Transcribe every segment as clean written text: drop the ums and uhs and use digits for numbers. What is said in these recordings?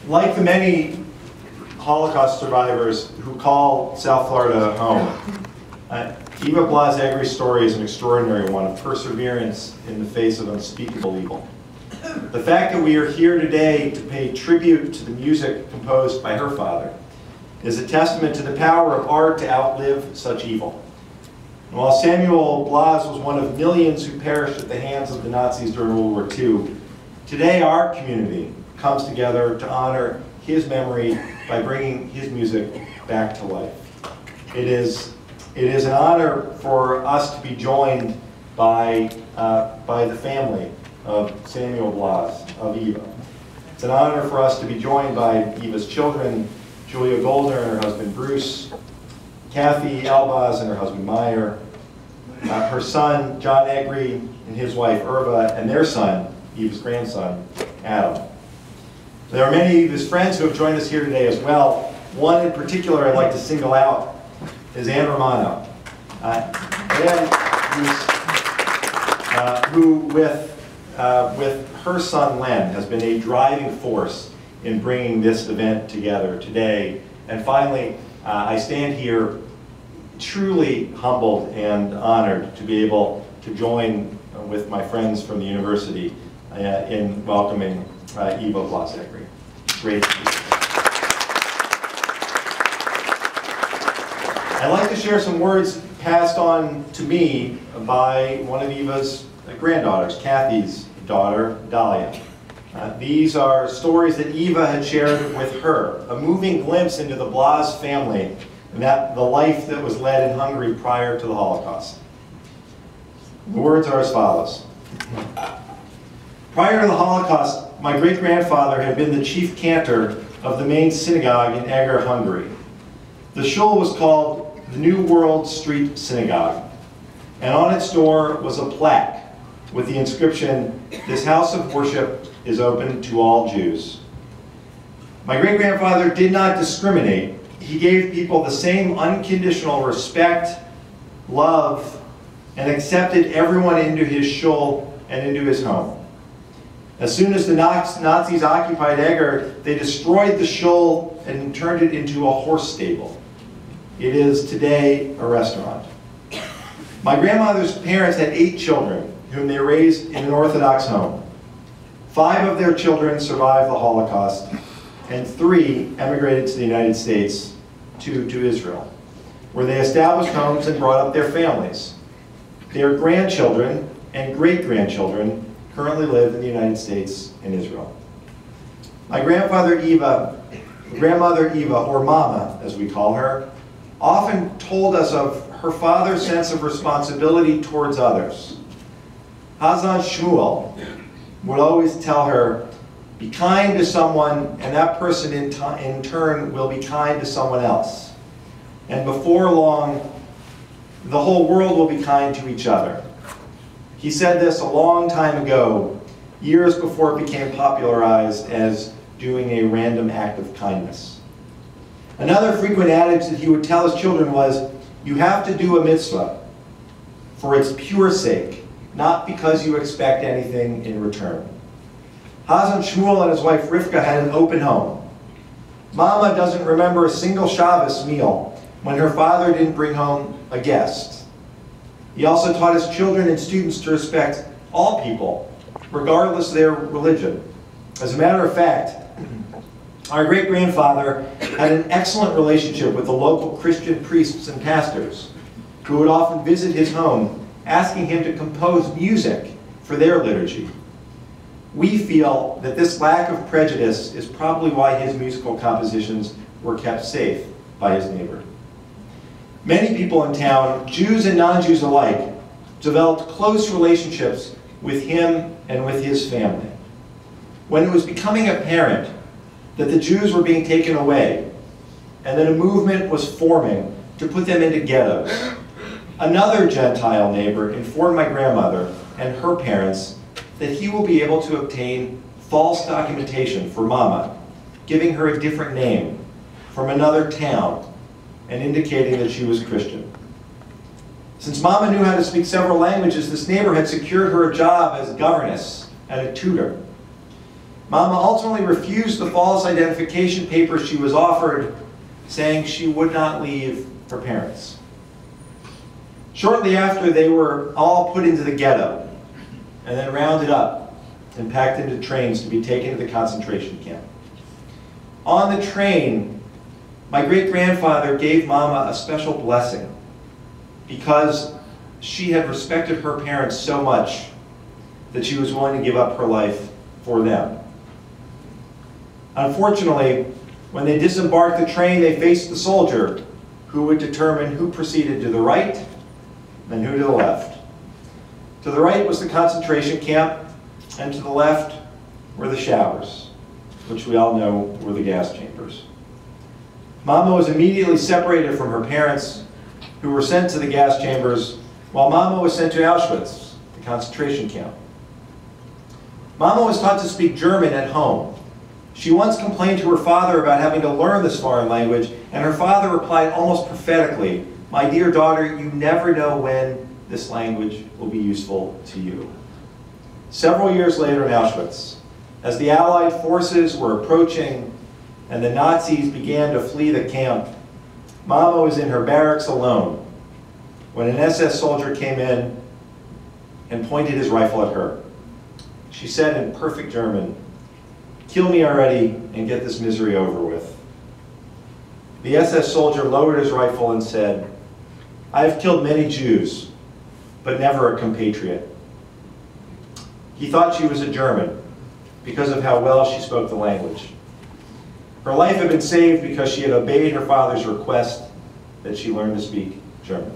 Like the many Holocaust survivors who call South Florida home, Eva Blas-Egri's story is an extraordinary one of perseverance in the face of unspeakable evil. The fact that we are here today to pay tribute to the music composed by her father is a testament to the power of art to outlive such evil. And while Samuel Blas was one of millions who perished at the hands of the Nazis during World War II, today our community comes together to honor his memory by bringing his music back to life. It is an honor for us to be joined by the family of Samuel Blas, of Eva. It's an honor for us to be joined by Eva's children, Julia Goldner and her husband Bruce, Kathy Albaz and her husband Meyer, her son John Egri and his wife Irva, and their son, Eva's grandson, Adam. There are many of his friends who have joined us here today as well. One in particular I'd like to single out is Anne Romano. Anne, who with her son Len has been a driving force in bringing this event together today. And finally, I stand here truly humbled and honored to be able to join with my friends from the university in welcoming Eva Blas-Egri. Great. I'd like to share some words passed on to me by one of Eva's granddaughters, Kathy's daughter, Dahlia. These are stories that Eva had shared with her, a moving glimpse into the Blas family and the life that was led in Hungary prior to the Holocaust. The words are as follows. Prior to the Holocaust, my great-grandfather had been the chief cantor of the main synagogue in Eger, Hungary. The shul was called the New World Street Synagogue, and on its door was a plaque with the inscription, "This house of worship is open to all Jews." My great-grandfather did not discriminate. He gave people the same unconditional respect, love, and accepted everyone into his shul and into his home. As soon as the Nazis occupied Eger, they destroyed the shul and turned it into a horse stable. It is today a restaurant. My grandmother's parents had 8 children, whom they raised in an Orthodox home. 5 of their children survived the Holocaust, and 3 emigrated to the United States, to Israel, where they established homes and brought up their families. Their grandchildren and great-grandchildren currently live in the United States and Israel. My grandmother Eva, or Mama as we call her, often told us of her father's sense of responsibility towards others. Hazan Shmuel would always tell her, be kind to someone and that person in turn will be kind to someone else. And before long, the whole world will be kind to each other. He said this a long time ago, years before it became popularized as doing a random act of kindness. Another frequent adage that he would tell his children was, you have to do a mitzvah for its pure sake, not because you expect anything in return. Hazan Shmuel and his wife Rivka had an open home. Mama doesn't remember a single Shabbos meal when her father didn't bring home a guest. He also taught his children and students to respect all people, regardless of their religion. As a matter of fact, our great-grandfather had an excellent relationship with the local Christian priests and pastors, who would often visit his home, asking him to compose music for their liturgy. We feel that this lack of prejudice is probably why his musical compositions were kept safe by his neighbor. Many people in town, Jews and non-Jews alike, developed close relationships with him and with his family. When it was becoming apparent that the Jews were being taken away and that a movement was forming to put them into ghettos, another Gentile neighbor informed my grandmother and her parents that he will be able to obtain false documentation for Mama, giving her a different name from another town and indicating that she was Christian. Since Mama knew how to speak several languages, this neighbor had secured her a job as governess and a tutor. Mama ultimately refused the false identification papers she was offered, saying she would not leave her parents. Shortly after, they were all put into the ghetto and then rounded up and packed into trains to be taken to the concentration camp. On the train, my great-grandfather gave Mama a special blessing because she had respected her parents so much that she was willing to give up her life for them. Unfortunately, when they disembarked the train, they faced the soldier who would determine who proceeded to the right and who to the left. To the right was the concentration camp, and to the left were the showers, which we all know were the gas chambers. Mama was immediately separated from her parents, who were sent to the gas chambers, while Mama was sent to Auschwitz, the concentration camp. Mama was taught to speak German at home. She once complained to her father about having to learn this foreign language, and her father replied almost prophetically, "My dear daughter, you never know when this language will be useful to you." Several years later in Auschwitz, as the Allied forces were approaching and the Nazis began to flee the camp, Mama was in her barracks alone when an SS soldier came in and pointed his rifle at her. She said in perfect German, "Kill me already and get this misery over with." The SS soldier lowered his rifle and said, "I have killed many Jews, but never a compatriot." He thought she was a German because of how well she spoke the language. Her life had been saved because she had obeyed her father's request that she learn to speak German.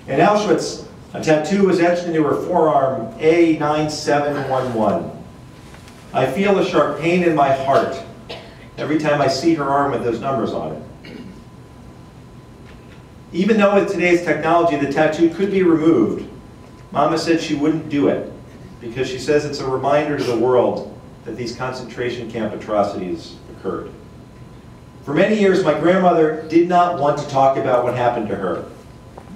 In Auschwitz, a tattoo was etched into her forearm, A9711. "I feel a sharp pain in my heart every time I see her arm with those numbers on it." Even though with today's technology the tattoo could be removed, Mama said she wouldn't do it because she says it's a reminder to the world that these concentration camp atrocities occurred. For many years, my grandmother did not want to talk about what happened to her,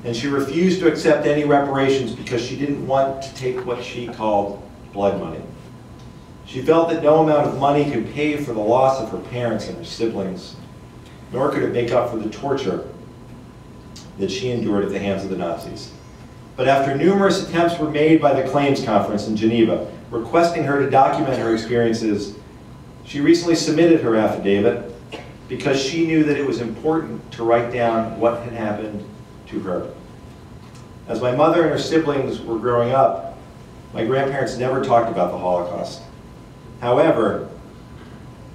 and she refused to accept any reparations because she didn't want to take what she called blood money. She felt that no amount of money could pay for the loss of her parents and her siblings, nor could it make up for the torture that she endured at the hands of the Nazis. But after numerous attempts were made by the Claims Conference in Geneva, requesting her to document her experiences, she recently submitted her affidavit because she knew that it was important to write down what had happened to her. As my mother and her siblings were growing up, my grandparents never talked about the Holocaust. However,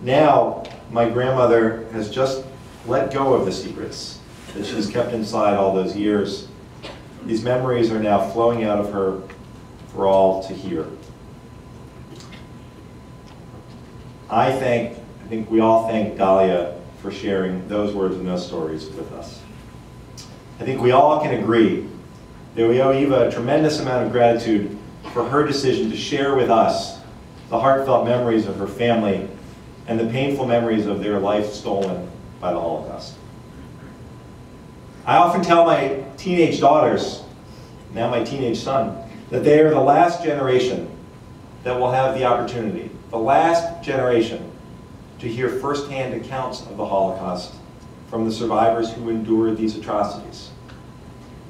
now my grandmother has just let go of the secrets that she's kept inside all those years. These memories are now flowing out of her for all to hear. I think we all thank Dahlia for sharing those words and those stories with us. I think we all can agree that we owe Eva a tremendous amount of gratitude for her decision to share with us the heartfelt memories of her family and the painful memories of their life stolen by the Holocaust. I often tell my teenage daughters, now my teenage son, that they are the last generation that will have the opportunity, the last generation to hear firsthand accounts of the Holocaust from the survivors who endured these atrocities.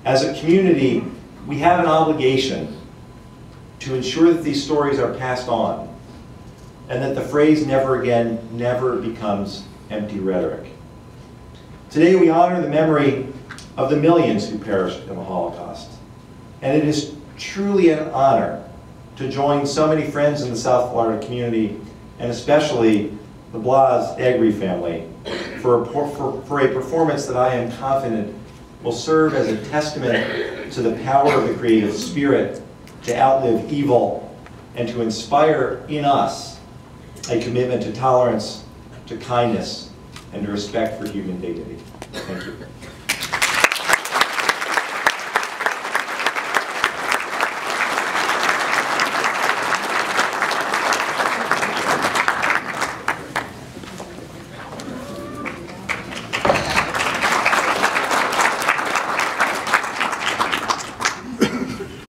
As a community, we have an obligation to ensure that these stories are passed on and that the phrase "never again" never becomes empty rhetoric. Today we honor the memory of the millions who perished in the Holocaust. And it is truly an honor to join so many friends in the South Florida community, and especially the Blas-Agri family, for a performance that I am confident will serve as a testament to the power of the creative spirit to outlive evil and to inspire in us a commitment to tolerance, to kindness, and to respect for human dignity. Thank you.